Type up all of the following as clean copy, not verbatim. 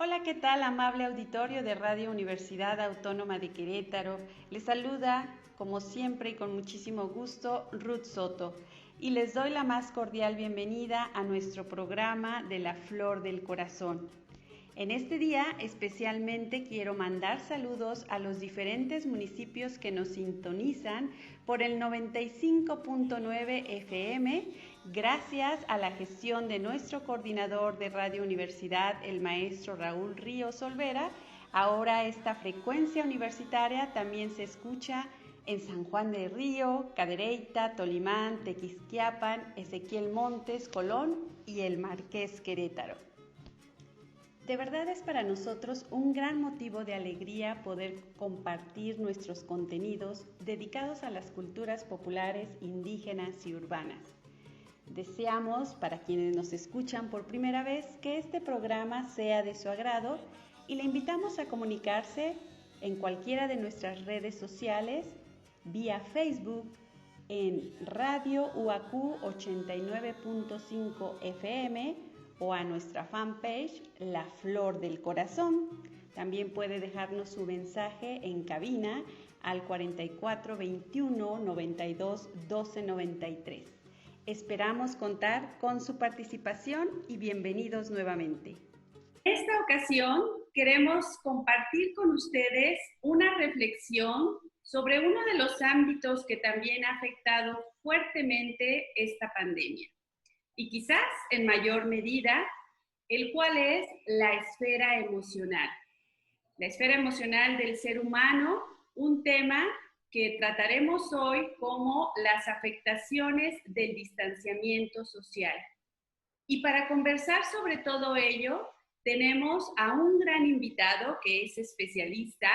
Hola, ¿qué tal, amable auditorio de Radio Universidad Autónoma de Querétaro? Les saluda, como siempre y con muchísimo gusto, Ruth Soto, y les doy la más cordial bienvenida a nuestro programa de La Flor del Corazón. En este día especialmente quiero mandar saludos a los diferentes municipios que nos sintonizan por el 95.9 FM, gracias a la gestión de nuestro coordinador de Radio Universidad, el maestro Raúl Ríos Olvera. Ahora esta frecuencia universitaria también se escucha en San Juan del Río, Cadereyta, Tolimán, Tequisquiapan, Ezequiel Montes, Colón y el Marqués Querétaro. De verdad es para nosotros un gran motivo de alegría poder compartir nuestros contenidos dedicados a las culturas populares, indígenas y urbanas. Deseamos, para quienes nos escuchan por primera vez, que este programa sea de su agrado y le invitamos a comunicarse en cualquiera de nuestras redes sociales, vía Facebook, en Radio UAQ 89.5 FM, o a nuestra fanpage La Flor del Corazón. También puede dejarnos su mensaje en cabina al 44 21 92 12 93. Esperamos contar con su participación y bienvenidos nuevamente. En esta ocasión queremos compartir con ustedes una reflexión sobre uno de los ámbitos que también ha afectado fuertemente esta pandemia, y quizás en mayor medida, el cual es la esfera emocional. La esfera emocional del ser humano, un tema que trataremos hoy como las afectaciones del distanciamiento social. Y para conversar sobre todo ello, tenemos a un gran invitado que es especialista.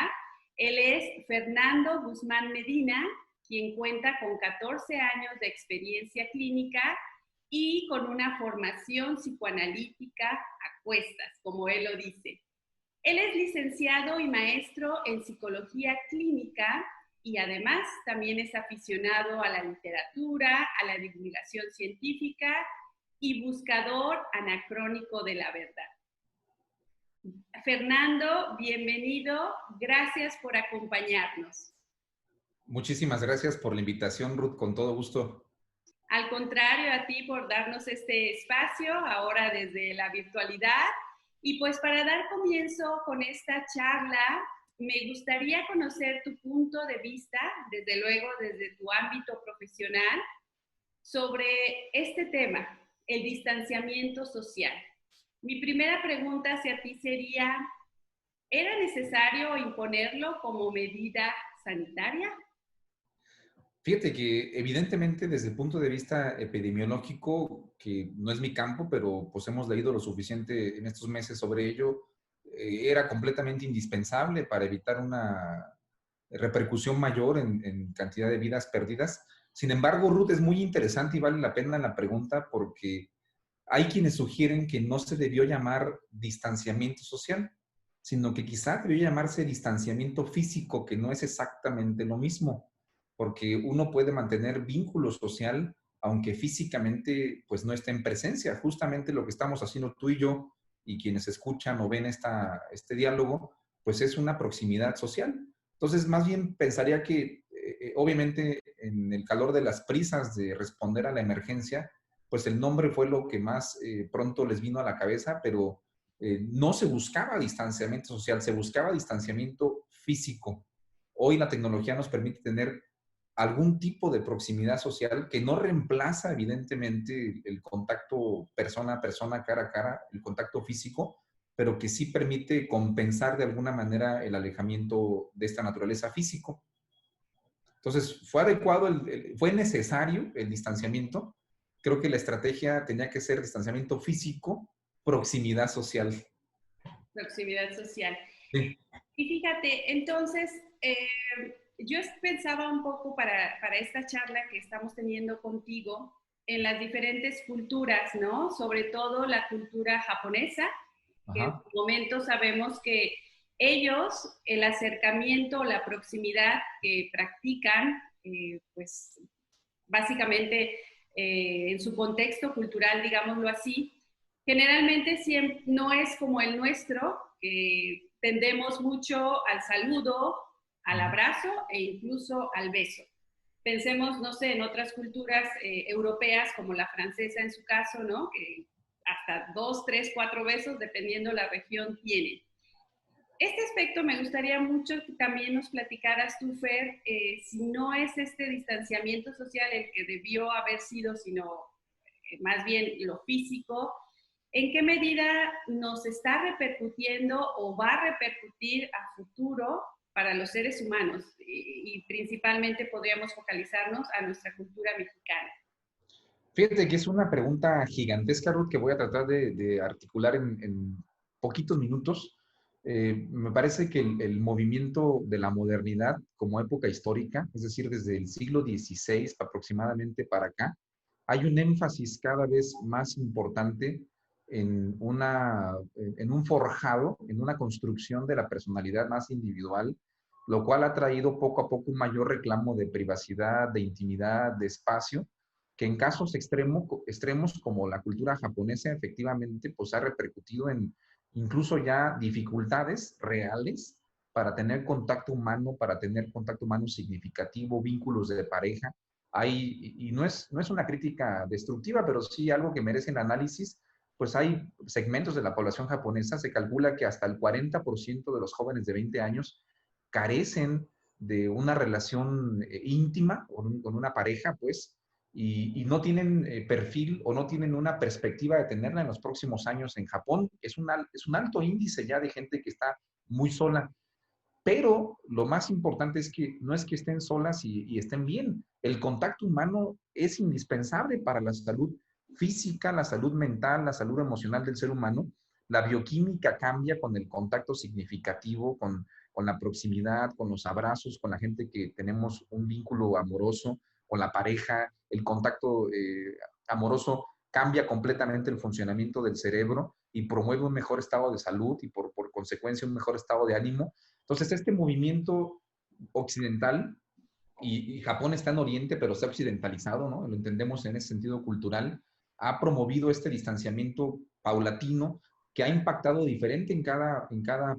Él es Fernando Guzmán Medina, quien cuenta con 14 años de experiencia clínica y con una formación psicoanalítica a cuestas, como él lo dice. Él es licenciado y maestro en psicología clínica y además también es aficionado a la literatura, a la divulgación científica y buscador anacrónico de la verdad. Fernando, bienvenido, gracias por acompañarnos. Muchísimas gracias por la invitación, Ruth, con todo gusto. Al contrario, a ti por darnos este espacio, ahora desde la virtualidad. Y pues para dar comienzo con esta charla, me gustaría conocer tu punto de vista, desde luego desde tu ámbito profesional, sobre este tema, el distanciamiento social. Mi primera pregunta hacia ti sería, ¿era necesario imponerlo como medida sanitaria? Fíjate que evidentemente desde el punto de vista epidemiológico, que no es mi campo, pero pues hemos leído lo suficiente en estos meses sobre ello, era completamente indispensable para evitar una repercusión mayor en cantidad de vidas perdidas. Sin embargo, Ruth, es muy interesante y vale la pena la pregunta porque hay quienes sugieren que no se debió llamar distanciamiento social, sino que quizá debió llamarse distanciamiento físico, que no es exactamente lo mismo, porque uno puede mantener vínculo social aunque físicamente pues no esté en presencia. Justamente lo que estamos haciendo tú y yo y quienes escuchan o ven este diálogo, pues es una proximidad social. Entonces, más bien pensaría que obviamente en el calor de las prisas de responder a la emergencia, pues el nombre fue lo que más pronto les vino a la cabeza, pero no se buscaba distanciamiento social, se buscaba distanciamiento físico. Hoy la tecnología nos permite tener algún tipo de proximidad social que no reemplaza evidentemente el contacto persona a persona, cara a cara, el contacto físico, pero que sí permite compensar de alguna manera el alejamiento de esta naturaleza físico. Entonces, fue adecuado, fue necesario el distanciamiento. Creo que la estrategia tenía que ser distanciamiento físico, proximidad social. Proximidad social. Sí. Y fíjate, entonces, yo pensaba un poco para esta charla que estamos teniendo contigo en las diferentes culturas, ¿no? Sobre todo la cultura japonesa, que en su momento sabemos que ellos, el acercamiento, la proximidad que practican, pues básicamente en su contexto cultural, digámoslo así, Generalmente siempre, no es como el nuestro, que tendemos mucho al saludo, al abrazo e incluso al beso. Pensemos, no sé, en otras culturas europeas, como la francesa en su caso, ¿no? Que hasta 2, 3, 4 besos, dependiendo la región, tienen. Este aspecto me gustaría mucho que también nos platicaras tú, Fer, si no es este distanciamiento social el que debió haber sido, sino más bien lo físico, ¿en qué medida nos está repercutiendo o va a repercutir a futuro para los seres humanos? Y principalmente podríamos focalizarnos a nuestra cultura mexicana. Fíjate que es una pregunta gigantesca, Ruth, que voy a tratar de articular en poquitos minutos. Me parece que el movimiento de la modernidad como época histórica, es decir, desde el siglo XVI aproximadamente para acá, hay un énfasis cada vez más importante en un forjado, en una construcción de la personalidad más individual, lo cual ha traído poco a poco un mayor reclamo de privacidad, de intimidad, de espacio, que en casos extremos como la cultura japonesa, efectivamente, pues ha repercutido en incluso ya dificultades reales para tener contacto humano, para tener contacto humano significativo, vínculos de pareja. Y no es una crítica destructiva, pero sí algo que merece el análisis. Pues hay segmentos de la población japonesa, se calcula que hasta el 40% de los jóvenes de 20 años carecen de una relación íntima con una pareja, pues, y no tienen perfil o no tienen una perspectiva de tenerla en los próximos años en Japón. Es un alto índice ya de gente que está muy sola. Pero lo más importante es que no es que estén solas y estén bien. El contacto humano es indispensable para la salud física, la salud mental, la salud emocional del ser humano. La bioquímica cambia con el contacto significativo, con la proximidad, con los abrazos, con la gente que tenemos un vínculo amoroso, con la pareja. El contacto amoroso cambia completamente el funcionamiento del cerebro y promueve un mejor estado de salud y por consecuencia un mejor estado de ánimo. Entonces, este movimiento occidental, y Japón está en Oriente, pero está occidentalizado, ¿no? Lo entendemos en ese sentido cultural, ha promovido este distanciamiento paulatino que ha impactado diferente en cada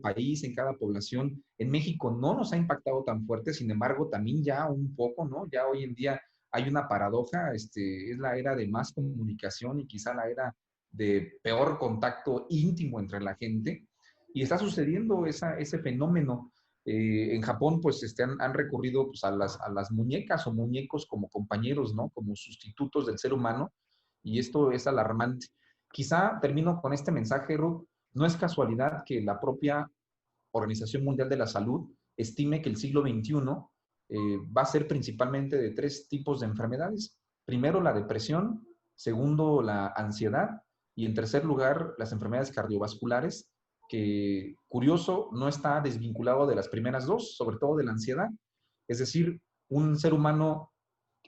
país, en cada población. En México no nos ha impactado tan fuerte, sin embargo, también ya un poco, ¿no? Ya hoy en día hay una paradoja, es la era de más comunicación y quizá la era de peor contacto íntimo entre la gente, y está sucediendo ese fenómeno. En Japón, pues, han recurrido pues, a las muñecas o muñecos como compañeros, ¿no? Como sustitutos del ser humano, y esto es alarmante. Quizá termino con este mensaje, Ruth. No es casualidad que la propia Organización Mundial de la Salud estime que el siglo XXI va a ser principalmente de 3 tipos de enfermedades. Primero, la depresión; segundo, la ansiedad; y en tercer lugar, las enfermedades cardiovasculares, que, curioso, no está desvinculado de las primeras dos, sobre todo de la ansiedad. Es decir, un ser humano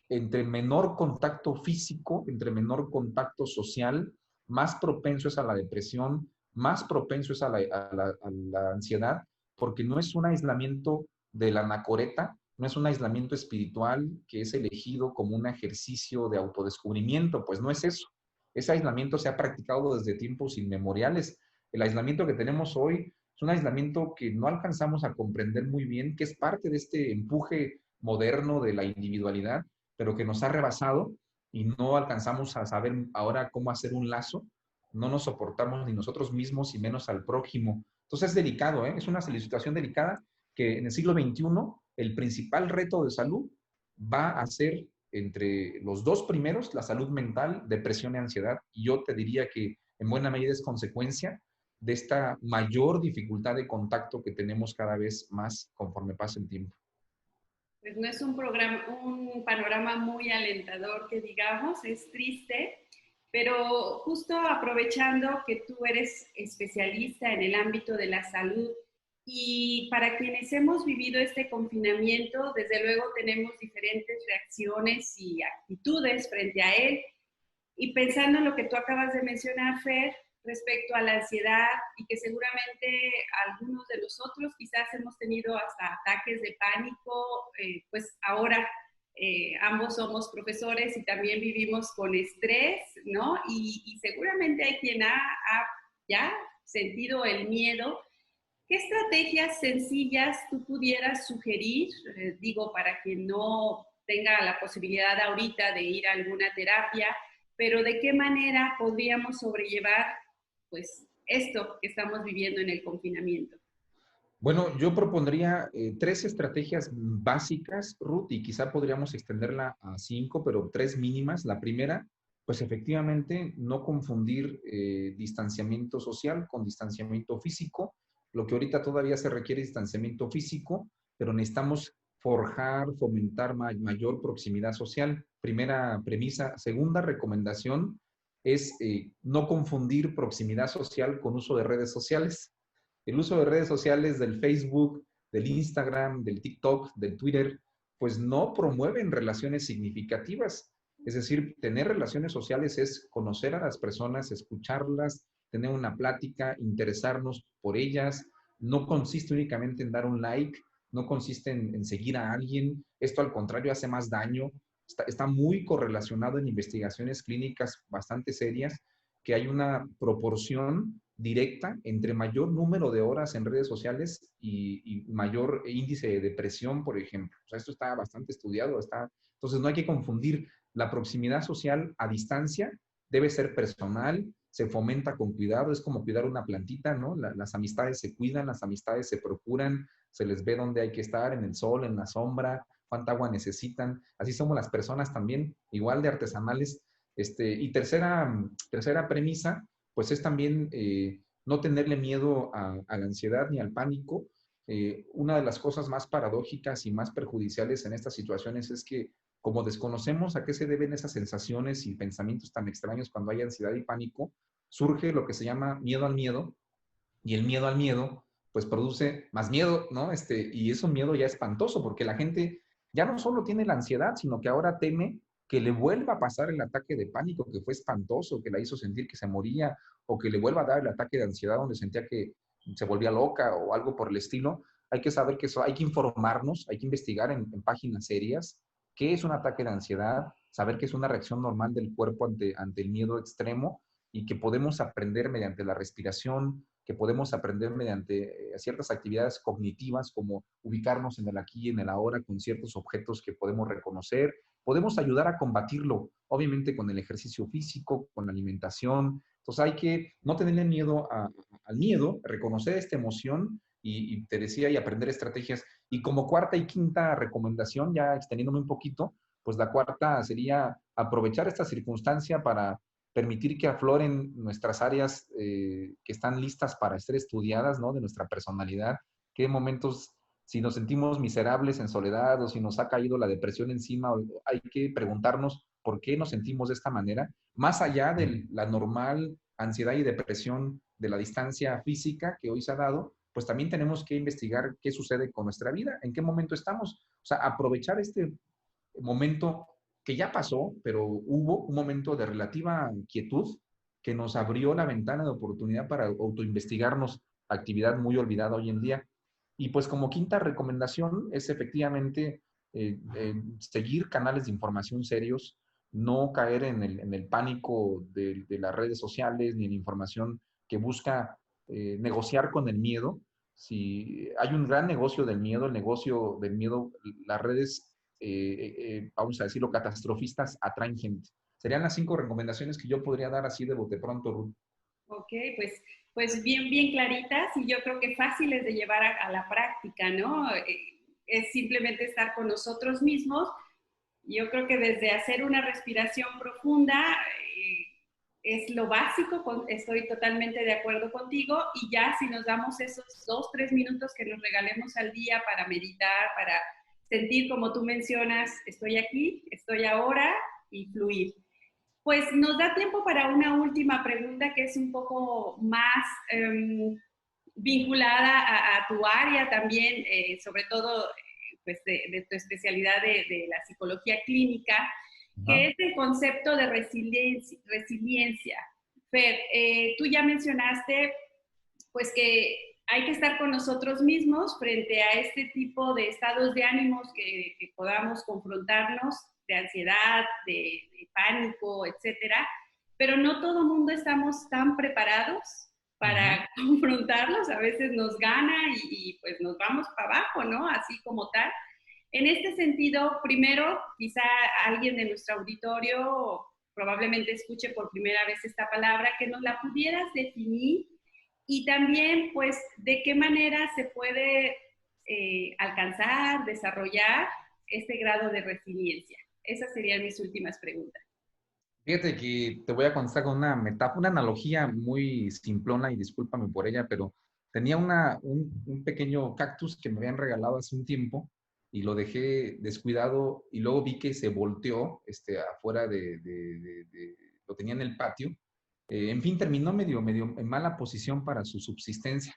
entre menor contacto físico, entre menor contacto social, más propenso es a la depresión, más propenso es a la ansiedad, porque no es un aislamiento de la anacoreta, no es un aislamiento espiritual que es elegido como un ejercicio de autodescubrimiento, pues no es eso. Ese aislamiento se ha practicado desde tiempos inmemoriales. El aislamiento que tenemos hoy es un aislamiento que no alcanzamos a comprender muy bien, que es parte de este empuje moderno de la individualidad, pero que nos ha rebasado y no alcanzamos a saber ahora cómo hacer un lazo. No nos soportamos ni nosotros mismos y menos al prójimo. Entonces es delicado, ¿eh? Es una situación delicada que en el siglo XXI el principal reto de salud va a ser entre los dos primeros, la salud mental, depresión y ansiedad. Y yo te diría que en buena medida es consecuencia de esta mayor dificultad de contacto que tenemos cada vez más conforme pasa el tiempo. Pues no es un panorama muy alentador que digamos, es triste, pero justo aprovechando que tú eres especialista en el ámbito de la salud y para quienes hemos vivido este confinamiento, desde luego tenemos diferentes reacciones y actitudes frente a él. Y pensando en lo que tú acabas de mencionar, Fer, respecto a la ansiedad y que seguramente algunos de nosotros quizás hemos tenido hasta ataques de pánico, pues ahora ambos somos profesores y también vivimos con estrés, ¿no? Y seguramente hay quien ha ya sentido el miedo. ¿Qué estrategias sencillas tú pudieras sugerir, digo, para quien no tenga la posibilidad ahorita de ir a alguna terapia, pero de qué manera podríamos sobrellevar, pues, esto que estamos viviendo en el confinamiento? Bueno, yo propondría 3 estrategias básicas, Ruth, y quizá podríamos extenderla a 5, pero 3 mínimas. La primera, pues efectivamente, no confundir distanciamiento social con distanciamiento físico. Lo que ahorita todavía se requiere es distanciamiento físico, pero necesitamos forjar, fomentar mayor proximidad social. Primera premisa. Segunda recomendación es no confundir proximidad social con uso de redes sociales. El uso de redes sociales, del Facebook, del Instagram, del TikTok, del Twitter, pues no promueven relaciones significativas. Es decir, tener relaciones sociales es conocer a las personas, escucharlas, tener una plática, interesarnos por ellas. No consiste únicamente en dar un like, no consiste en seguir a alguien. Esto al contrario hace más daño. Está muy correlacionado en investigaciones clínicas bastante serias que hay una proporción directa entre mayor número de horas en redes sociales y mayor índice de depresión, por ejemplo. O sea, esto está bastante estudiado. Entonces, no hay que confundir la proximidad social a distancia. Debe ser personal, se fomenta con cuidado, es como cuidar una plantita, ¿no? Las amistades se cuidan, las amistades se procuran, se les ve dónde hay que estar, en el sol, en la sombra, cuánta agua necesitan. Así somos las personas también, igual de artesanales. Y tercera premisa, pues es también no tenerle miedo a la ansiedad ni al pánico. Una de las cosas más paradójicas y más perjudiciales en estas situaciones es que como desconocemos a qué se deben esas sensaciones y pensamientos tan extraños cuando hay ansiedad y pánico, surge lo que se llama miedo al miedo, y el miedo al miedo pues produce más miedo, ¿no? Y es un miedo ya espantoso porque la gente ya no solo tiene la ansiedad, sino que ahora teme que le vuelva a pasar el ataque de pánico que fue espantoso, que la hizo sentir que se moría, o que le vuelva a dar el ataque de ansiedad donde sentía que se volvía loca o algo por el estilo. Hay que saber que eso, hay que informarnos, hay que investigar en páginas serias qué es un ataque de ansiedad, saber que es una reacción normal del cuerpo ante el miedo extremo y que podemos aprender mediante la respiración, que podemos aprender mediante ciertas actividades cognitivas como ubicarnos en el aquí y en el ahora con ciertos objetos que podemos reconocer. Podemos ayudar a combatirlo, obviamente con el ejercicio físico, con la alimentación. Entonces hay que no tenerle miedo al miedo, reconocer esta emoción y te decía, y aprender estrategias. Y como cuarta y quinta recomendación, ya extendiéndome un poquito, pues la cuarta sería aprovechar esta circunstancia para permitir que afloren nuestras áreas que están listas para ser estudiadas, ¿no? De nuestra personalidad, qué momentos, si nos sentimos miserables en soledad o si nos ha caído la depresión encima, hay que preguntarnos por qué nos sentimos de esta manera, más allá de la normal ansiedad y depresión de la distancia física que hoy se ha dado, pues también tenemos que investigar qué sucede con nuestra vida, en qué momento estamos, o sea, aprovechar este momento que ya pasó, pero hubo un momento de relativa quietud que nos abrió la ventana de oportunidad para autoinvestigarnos, actividad muy olvidada hoy en día. Y pues como quinta recomendación es efectivamente seguir canales de información serios, no caer en el pánico de las redes sociales ni en información que busca negociar con el miedo. Si hay un gran negocio del miedo, el negocio del miedo, las redes vamos a decirlo, catastrofistas atraen gente. Serían las 5 recomendaciones que yo podría dar así de bote pronto, Ruth. Ok, pues bien, bien claritas y yo creo que fáciles de llevar a la práctica, ¿no? Es simplemente estar con nosotros mismos. Yo creo que desde hacer una respiración profunda es lo básico, estoy totalmente de acuerdo contigo, y ya si nos damos esos 2, 3 minutos que nos regalemos al día para meditar, para sentir, como tú mencionas, estoy aquí, estoy ahora, y fluir. Pues nos da tiempo para una última pregunta que es un poco más vinculada a tu área también, sobre todo pues de tu especialidad de la psicología clínica, que es el concepto de resiliencia. Fer, tú ya mencionaste pues que hay que estar con nosotros mismos frente a este tipo de estados de ánimos que podamos confrontarnos, de ansiedad, de pánico, etcétera. Pero no todo el mundo estamos tan preparados para confrontarlos. A veces nos gana y pues nos vamos para abajo, ¿no? Así como tal. En este sentido, primero, quizá alguien de nuestro auditorio probablemente escuche por primera vez esta palabra, que nos la pudieras definir y también, pues, de qué manera se puede alcanzar, desarrollar este grado de resiliencia. Esas serían mis últimas preguntas. Fíjate que te voy a contestar con una metáfora, una analogía muy simplona y discúlpame por ella, pero tenía un pequeño cactus que me habían regalado hace un tiempo y lo dejé descuidado y luego vi que se volteó afuera lo tenía en el patio. En fin, terminó medio en mala posición para su subsistencia.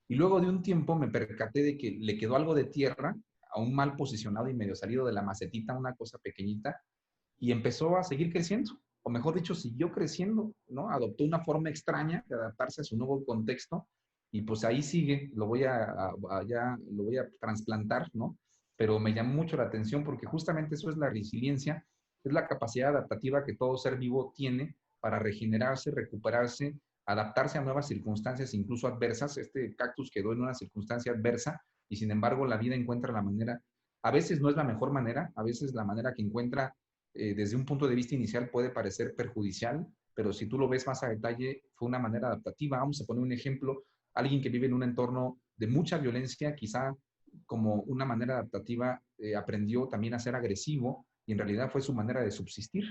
Y luego de un tiempo me percaté de que le quedó algo de tierra, aún mal posicionado y medio salido de la macetita, una cosa pequeñita, y empezó a seguir creciendo, o mejor dicho, siguió creciendo, ¿no? Adoptó una forma extraña de adaptarse a su nuevo contexto, y pues ahí sigue, lo voy a trasplantar, ¿no? Pero me llamó mucho la atención porque justamente eso es la resiliencia, es la capacidad adaptativa que todo ser vivo tiene para regenerarse, recuperarse, adaptarse a nuevas circunstancias, incluso adversas. Este cactus quedó en una circunstancia adversa y sin embargo la vida encuentra la manera, a veces no es la mejor manera, a veces la manera que encuentra desde un punto de vista inicial puede parecer perjudicial, pero si tú lo ves más a detalle, fue una manera adaptativa. Vamos a poner un ejemplo, alguien que vive en un entorno de mucha violencia, quizá como una manera adaptativa aprendió también a ser agresivo y en realidad fue su manera de subsistir.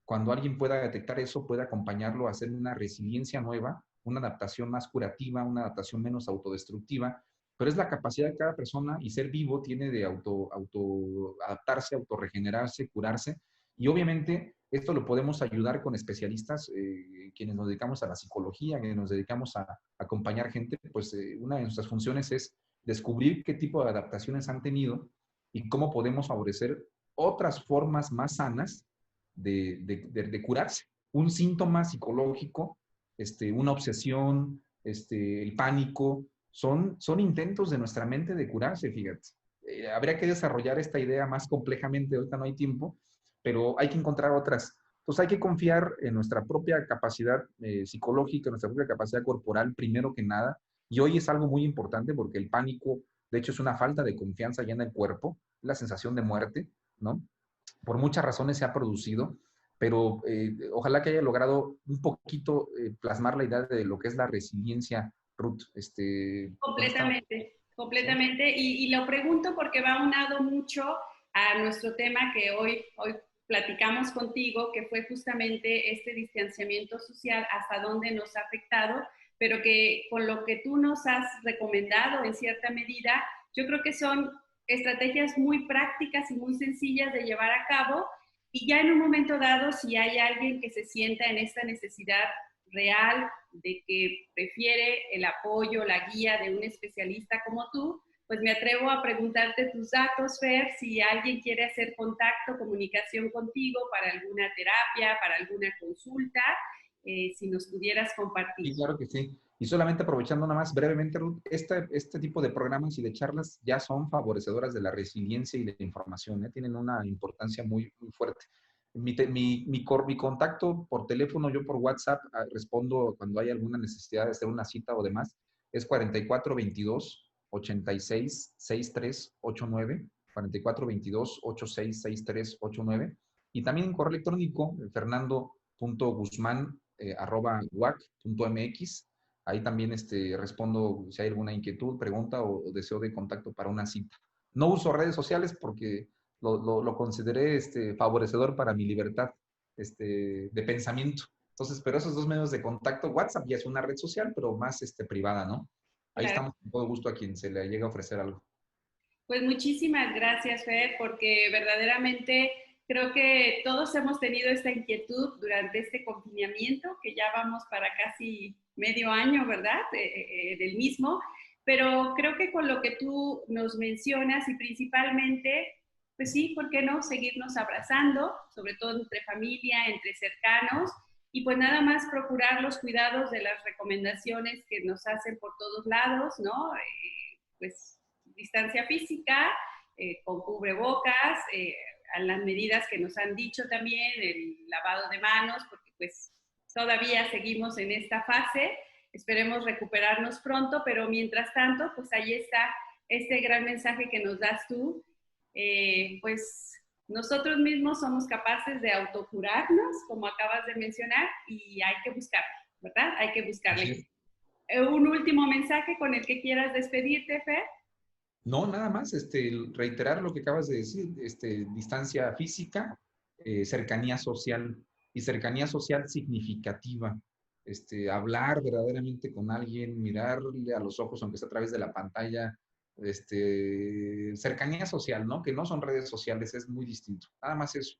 Cuando alguien pueda detectar eso, puede acompañarlo a hacer una resiliencia nueva, una adaptación más curativa, una adaptación menos autodestructiva, pero es la capacidad de cada persona y ser vivo tiene de auto adaptarse, autorregenerarse, curarse. Y obviamente esto lo podemos ayudar con especialistas, quienes nos dedicamos a la psicología, quienes nos dedicamos a acompañar gente, pues una de nuestras funciones es descubrir qué tipo de adaptaciones han tenido y cómo podemos favorecer otras formas más sanas de curarse. Un síntoma psicológico, una obsesión, el pánico, son intentos de nuestra mente de curarse, fíjate. Habría que desarrollar esta idea más complejamente, ahorita no hay tiempo, pero hay que encontrar otras. Entonces hay que confiar en nuestra propia capacidad psicológica, en nuestra propia capacidad corporal, primero que nada. Y hoy es algo muy importante porque el pánico, de hecho, es una falta de confianza ya en el cuerpo, la sensación de muerte, ¿no? Por muchas razones se ha producido, pero ojalá que haya logrado un poquito plasmar la idea de lo que es la resiliencia, Ruth. Completamente, ¿Sí? completamente. Y lo pregunto porque va unado mucho a nuestro tema que hoy platicamos contigo, que fue justamente este distanciamiento social, hasta dónde nos ha afectado, pero que con lo que tú nos has recomendado en cierta medida, yo creo que son estrategias muy prácticas y muy sencillas de llevar a cabo. Y ya en un momento dado, si hay alguien que se sienta en esta necesidad real de que prefiere el apoyo, la guía de un especialista como tú, pues me atrevo a preguntarte tus datos, Fer, si alguien quiere hacer contacto, comunicación contigo para alguna terapia, para alguna consulta, si nos pudieras compartir. Sí, claro que sí. Y solamente aprovechando nada más brevemente, Ruth, este tipo de programas y de charlas ya son favorecedoras de la resiliencia y de la información, ¿eh? Tienen una importancia muy, muy fuerte. Mi contacto por teléfono, yo por WhatsApp respondo cuando hay alguna necesidad de hacer una cita o demás, es 4422-866389, 4422-866389. Y también en correo electrónico, fernando.guzmán@wac.mx. Ahí también respondo si hay alguna inquietud, pregunta o deseo de contacto para una cita. No uso redes sociales porque lo consideré favorecedor para mi libertad de pensamiento. Entonces, pero esos dos medios de contacto, WhatsApp ya es una red social, pero más privada, ¿no? Ahí Claro. estamos con todo gusto a quien se le llegue a ofrecer algo. Pues muchísimas gracias, Fer, porque verdaderamente creo que todos hemos tenido esta inquietud durante este confinamiento, que ya vamos para casi medio año, ¿verdad? Del mismo. Pero creo que con lo que tú nos mencionas y principalmente, pues sí, ¿por qué no? Seguirnos abrazando, sobre todo entre familia, entre cercanos, Y pues nada más procurar los cuidados de las recomendaciones que nos hacen por todos lados, ¿no? Pues distancia física, con cubrebocas, a las medidas que nos han dicho también, el lavado de manos, porque pues todavía seguimos en esta fase. Esperemos recuperarnos pronto, pero mientras tanto, pues ahí está este gran mensaje que nos das tú. Pues nosotros mismos somos capaces de autocurarnos, como acabas de mencionar, y hay que buscarle, ¿verdad? Hay que buscarle. Sí. ¿Un último mensaje con el que quieras despedirte, Fer? No, nada más, reiterar lo que acabas de decir, distancia física, cercanía social y cercanía social significativa. Hablar verdaderamente con alguien, mirarle a los ojos, aunque sea a través de la pantalla, cercanía social, ¿no? Que no son redes sociales, es muy distinto. Nada más eso.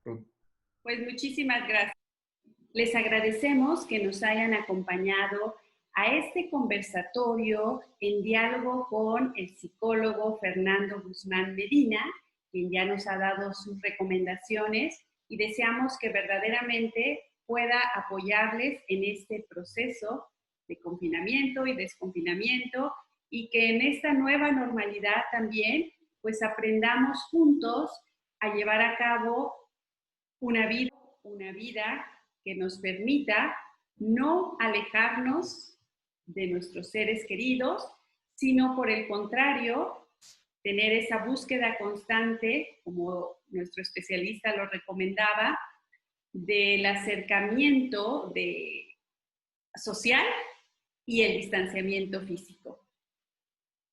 Pues muchísimas gracias. Les agradecemos que nos hayan acompañado a este conversatorio en diálogo con el psicólogo Fernando Guzmán Medina, quien ya nos ha dado sus recomendaciones, y deseamos que verdaderamente pueda apoyarles en este proceso de confinamiento y desconfinamiento, y que en esta nueva normalidad también pues aprendamos juntos a llevar a cabo una vida que nos permita no alejarnos de nuestros seres queridos, sino por el contrario, tener esa búsqueda constante, como nuestro especialista lo recomendaba, del acercamiento social y el distanciamiento físico.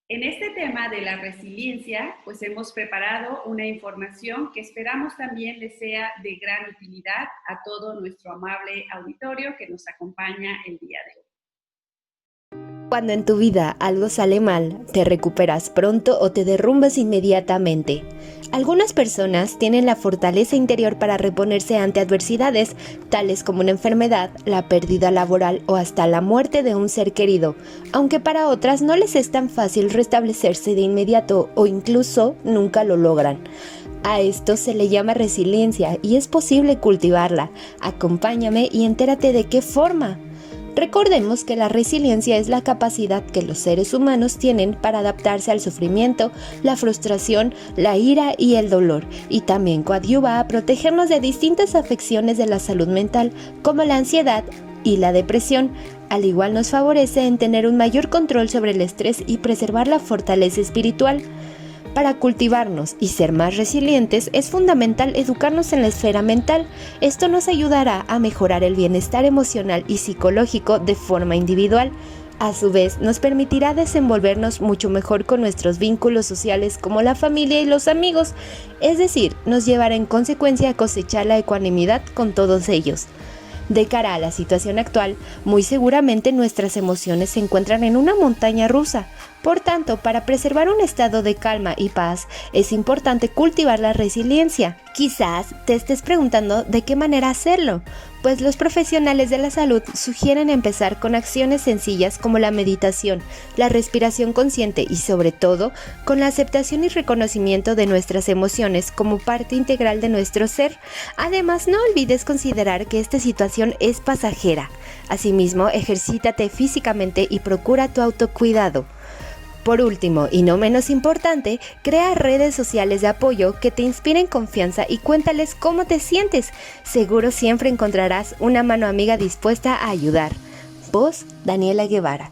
En este tema de la resiliencia, pues hemos preparado una información que esperamos también les sea de gran utilidad a todo nuestro amable auditorio que nos acompaña el día de hoy. Cuando en tu vida algo sale mal, te recuperas pronto o te derrumbas inmediatamente. Algunas personas tienen la fortaleza interior para reponerse ante adversidades, tales como una enfermedad, la pérdida laboral o hasta la muerte de un ser querido, aunque para otras no les es tan fácil restablecerse de inmediato o incluso nunca lo logran. A esto se le llama resiliencia y es posible cultivarla. Acompáñame y entérate de qué forma. Recordemos que la resiliencia es la capacidad que los seres humanos tienen para adaptarse al sufrimiento, la frustración, la ira y el dolor, y también coadyuva a protegernos de distintas afecciones de la salud mental, como la ansiedad y la depresión. Al igual nos favorece en tener un mayor control sobre el estrés y preservar la fortaleza espiritual. Para cultivarnos y ser más resilientes es fundamental educarnos en la esfera mental. Esto nos ayudará a mejorar el bienestar emocional y psicológico de forma individual. A su vez, nos permitirá desenvolvernos mucho mejor con nuestros vínculos sociales como la familia y los amigos, es decir, nos llevará en consecuencia a cosechar la ecuanimidad con todos ellos. De cara a la situación actual, muy seguramente nuestras emociones se encuentran en una montaña rusa. Por tanto, para preservar un estado de calma y paz, es importante cultivar la resiliencia. Quizás te estés preguntando de qué manera hacerlo, pues los profesionales de la salud sugieren empezar con acciones sencillas como la meditación, la respiración consciente y sobre todo, con la aceptación y reconocimiento de nuestras emociones como parte integral de nuestro ser. Además, no olvides considerar que esta situación es pasajera. Asimismo, ejercítate físicamente y procura tu autocuidado. Por último, y no menos importante, crea redes sociales de apoyo que te inspiren confianza y cuéntales cómo te sientes. Seguro siempre encontrarás una mano amiga dispuesta a ayudar. Vos, Daniela Guevara.